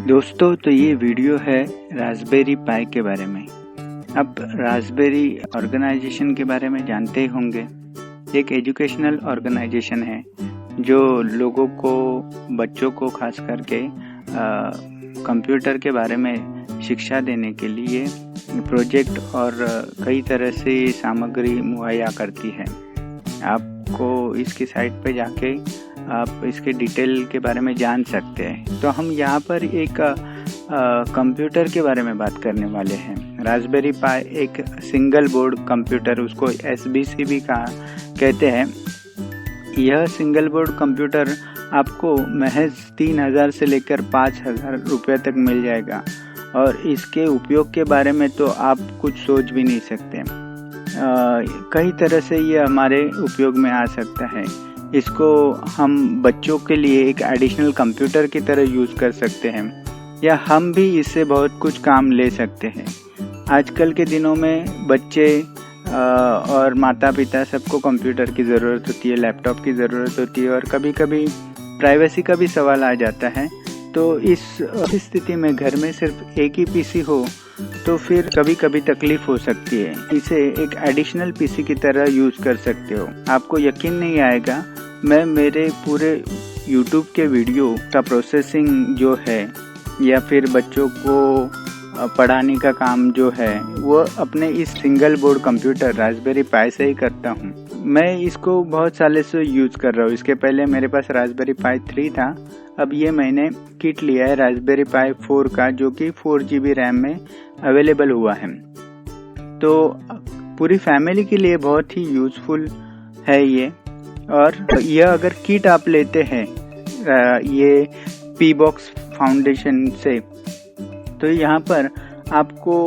दोस्तों, तो ये वीडियो है रास्पबेरी पाई के बारे में। अब रास्पबेरी ऑर्गेनाइजेशन के बारे में जानते ही होंगे। एक एजुकेशनल ऑर्गेनाइजेशन है जो लोगों को, बच्चों को खास करके कंप्यूटर के बारे में शिक्षा देने के लिए प्रोजेक्ट और कई तरह से सामग्री मुहैया करती है। आपको इसकी साइट पे जाके आप इसके डिटेल के बारे में जान सकते हैं। तो हम यहाँ पर एक कंप्यूटर के बारे में बात करने वाले हैं। रास्पबेरी पाई एक सिंगल बोर्ड कंप्यूटर, उसको SBC भी कहते हैं। यह सिंगल बोर्ड कंप्यूटर आपको महज 3000 से लेकर 5000 रुपये तक मिल जाएगा और इसके उपयोग के बारे में तो आप कुछ सोच भी नहीं सकते। कई तरह से ये हमारे उपयोग में आ सकता है। इसको हम बच्चों के लिए एक एडिशनल कंप्यूटर की तरह यूज़ कर सकते हैं या हम भी इससे बहुत कुछ काम ले सकते हैं। आजकल के दिनों में बच्चे और माता पिता सबको कंप्यूटर की ज़रूरत होती है, लैपटॉप की ज़रूरत होती है और कभी कभी प्राइवेसी का भी सवाल आ जाता है। तो इस स्थिति में घर में सिर्फ एक ही PC हो तो फिर कभी कभी तकलीफ हो सकती है। इसे एक एडिशनल PC की तरह यूज़ कर सकते हो। आपको यकीन नहीं आएगा, मैं मेरे पूरे YouTube के वीडियो का प्रोसेसिंग जो है या फिर बच्चों को पढ़ाने का काम जो है वो अपने इस सिंगल बोर्ड कंप्यूटर रास्पबेरी पाई से ही करता हूँ। मैं इसको बहुत सालों से यूज़ कर रहा हूँ। इसके पहले मेरे पास रास्पबेरी पाई 3 था। अब ये मैंने किट लिया है रास्पबेरी पाई 4 का, जो कि 4GB रैम में अवेलेबल हुआ है। तो पूरी फैमिली के लिए बहुत ही यूज़फुल है ये। और यह अगर किट आप लेते हैं ये P-Box फाउंडेशन से, तो यहाँ पर आपको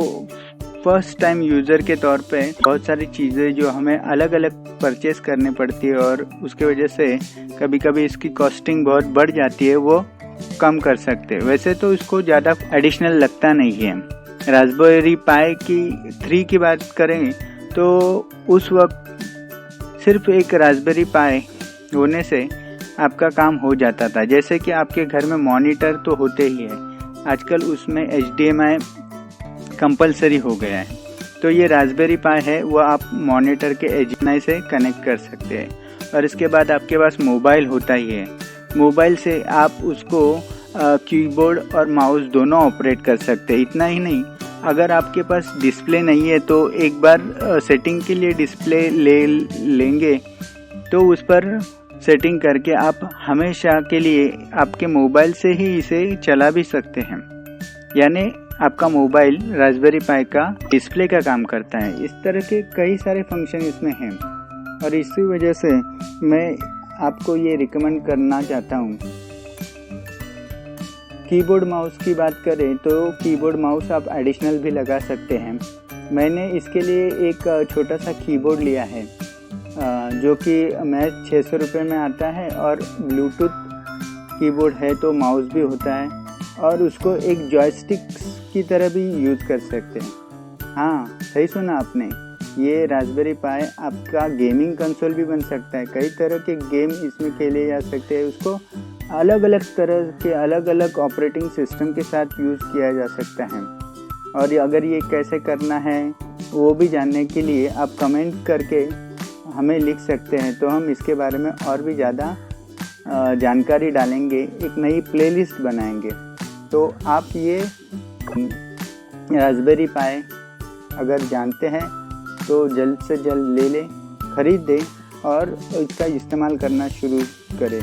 फर्स्ट टाइम यूज़र के तौर पे बहुत सारी चीज़ें जो हमें अलग अलग परचेस करनी पड़ती है और उसके वजह से कभी कभी इसकी कॉस्टिंग बहुत बढ़ जाती है, वो कम कर सकते हैं। वैसे तो इसको ज़्यादा एडिशनल लगता नहीं है। रास्पबेरी पाई की 3 की बात करें तो उस वक्त सिर्फ एक रास्पबेरी पाई होने से आपका काम हो जाता था। जैसे कि आपके घर में मॉनिटर तो होते ही है, आजकल उसमें HDMI कंपलसरी हो गया है। तो ये रास्पबेरी पाई है वो आप मॉनिटर के HDMI से कनेक्ट कर सकते हैं। और इसके बाद आपके पास मोबाइल होता ही है। मोबाइल से आप उसको कीबोर्ड और माउस दोनों ऑपरेट कर सकते हैं। इतना ही नहीं, अगर आपके पास डिस्प्ले नहीं है तो एक बार सेटिंग के लिए डिस्प्ले लेंगे तो उस पर सेटिंग करके आप हमेशा के लिए आपके मोबाइल से ही इसे चला भी सकते हैं। यानी आपका मोबाइल रास्पबेरी पाई का डिस्प्ले का काम करता है। इस तरह के कई सारे फंक्शन इसमें हैं और इसी वजह से मैं आपको ये रिकमेंड करना चाहता हूँ। कीबोर्ड माउस की बात करें तो कीबोर्ड माउस आप एडिशनल भी लगा सकते हैं। मैंने इसके लिए एक छोटा सा कीबोर्ड लिया है जो कि महज 600 रुपये में आता है और ब्लूटूथ कीबोर्ड है तो माउस भी होता है और उसको एक जॉयस्टिक की तरह भी यूज़ कर सकते हैं। हाँ, सही सुना आपने, ये रास्पबेरी पाई आपका गेमिंग कंसोल भी बन सकता है। कई तरह के गेम इसमें खेले जा सकते हैं। उसको अलग अलग तरह के अलग अलग ऑपरेटिंग सिस्टम के साथ यूज़ किया जा सकता है। और अगर ये कैसे करना है वो भी जानने के लिए आप कमेंट करके हमें लिख सकते हैं, तो हम इसके बारे में और भी ज़्यादा जानकारी डालेंगे, एक नई प्लेलिस्ट बनाएंगे। तो आप ये रास्पबेरी पाई अगर जानते हैं तो जल्द से जल्द ले लें, ख़रीद दें और इसका इस्तेमाल करना शुरू करें।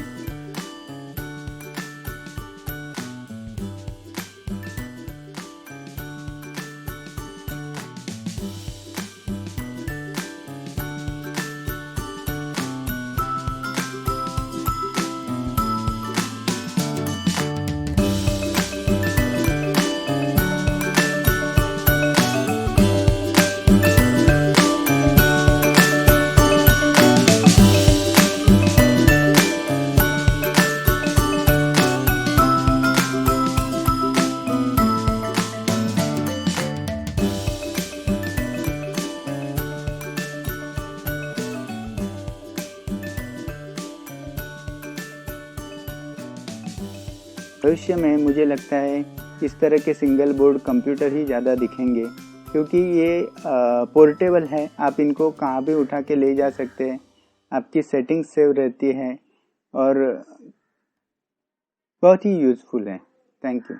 भविष्य में मुझे लगता है इस तरह के सिंगल बोर्ड कंप्यूटर ही ज़्यादा दिखेंगे, क्योंकि ये पोर्टेबल है। आप इनको कहाँ भी उठा के ले जा सकते हैं, आपकी सेटिंग्स सेव रहती है और बहुत ही यूज़फुल है। Thank you.